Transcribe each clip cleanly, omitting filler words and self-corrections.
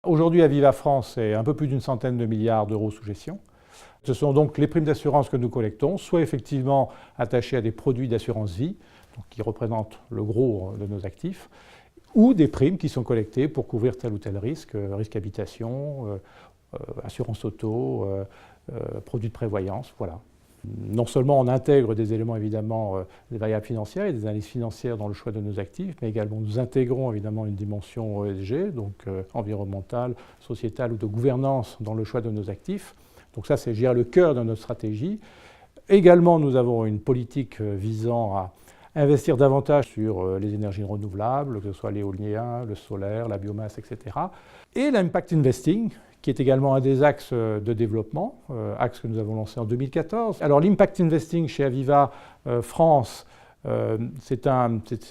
Aujourd'hui, Aviva France, c'est un peu plus d'une centaine de milliards d'euros sous gestion. Ce sont donc les primes d'assurance que nous collectons, soit effectivement attachées à des produits d'assurance vie, qui représentent le gros de nos actifs, ou des primes qui sont collectées pour couvrir tel ou tel risque, risque habitation, assurance auto, produits de prévoyance, voilà. Non seulement on intègre des éléments évidemment des variables financières et des analyses financières dans le choix de nos actifs, mais également nous intégrons évidemment une dimension ESG, donc environnementale, sociétale ou de gouvernance dans le choix de nos actifs. Donc ça, c'est, je dirais, le cœur de notre stratégie. Également, nous avons une politique visant à investir davantage sur les énergies renouvelables, que ce soit l'éolien, le solaire, la biomasse, etc. Et l'impact investing, qui est également un des axes de développement, axe que nous avons lancé en 2014. Alors l'impact investing chez Aviva France, c'est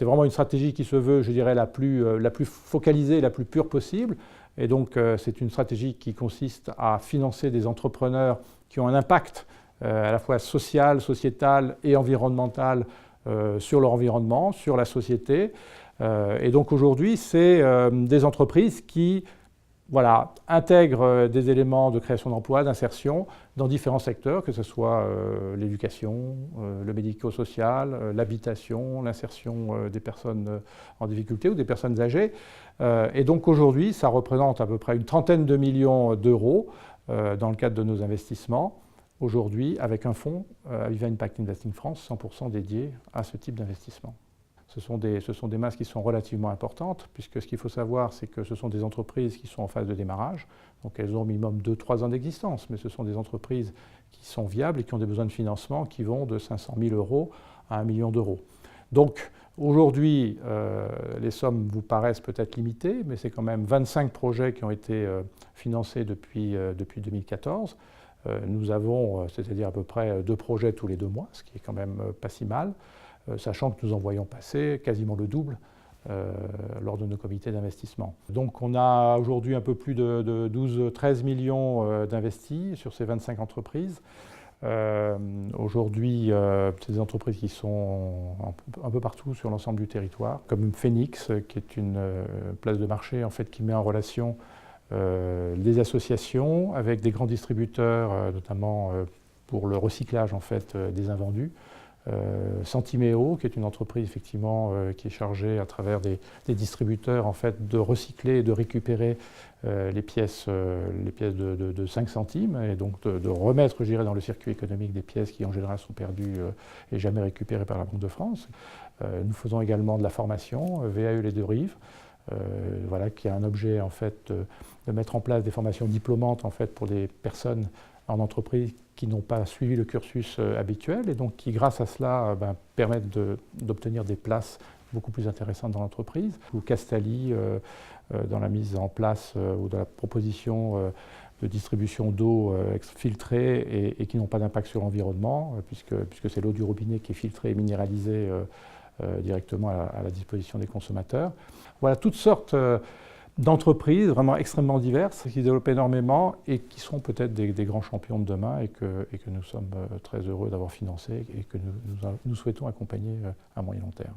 vraiment une stratégie qui se veut, je dirais, la plus focalisée, la plus pure possible. Et donc c'est une stratégie qui consiste à financer des entrepreneurs qui ont un impact à la fois social, sociétal et environnemental sur leur environnement, sur la société. Et donc aujourd'hui, c'est des entreprises qui intègrent des éléments de création d'emplois, d'insertion dans différents secteurs, que ce soit l'éducation, le médico-social, l'habitation, l'insertion des personnes en difficulté ou des personnes âgées. Et donc aujourd'hui, ça représente à peu près une trentaine de millions d'euros dans le cadre de nos investissements. Aujourd'hui, avec un fonds, Aviva Impact Investing France, 100% dédié à ce type d'investissement. Ce sont des masses qui sont relativement importantes, puisque ce qu'il faut savoir, c'est que ce sont des entreprises qui sont en phase de démarrage, donc elles ont au minimum 2-3 ans d'existence, mais ce sont des entreprises qui sont viables et qui ont des besoins de financement qui vont de 500 000 euros à 1 million d'euros. Donc aujourd'hui, les sommes vous paraissent peut-être limitées, mais c'est quand même 25 projets qui ont été financés depuis 2014. Nous avons, c'est-à-dire à peu près 2 projets tous les 2 mois, ce qui est quand même pas si mal, sachant que nous en voyons passer quasiment le double lors de nos comités d'investissement. Donc on a aujourd'hui un peu plus de 12-13 millions d'investis sur ces 25 entreprises. Aujourd'hui, c'est des entreprises qui sont un peu partout sur l'ensemble du territoire, comme Phoenix, qui est une place de marché en fait, qui met en relation des associations avec des grands distributeurs, notamment pour le recyclage en fait, des invendus. Sentimeo, qui est une entreprise effectivement qui est chargée à travers des distributeurs en fait, de recycler et de récupérer les pièces de 5 centimes et donc de remettre, je dirais, dans le circuit économique des pièces qui en général sont perdues et jamais récupérées par la Banque de France. Nous faisons également de la formation, VAE Les Deux Rives, qui a un objet en fait, de mettre en place des formations diplômantes en fait, pour des personnes en entreprise qui n'ont pas suivi le cursus habituel et donc qui, grâce à cela, permettent d'obtenir des places beaucoup plus intéressantes dans l'entreprise. Ou Castali, dans la mise en place ou dans la proposition de distribution d'eau filtrée et qui n'ont pas d'impact sur l'environnement, puisque c'est l'eau du robinet qui est filtrée et minéralisée directement à la disposition des consommateurs. Voilà, toutes sortes d'entreprises vraiment extrêmement diverses qui se développent énormément et qui seront peut-être des grands champions de demain et que nous sommes très heureux d'avoir financé et que nous souhaitons accompagner à moyen long terme.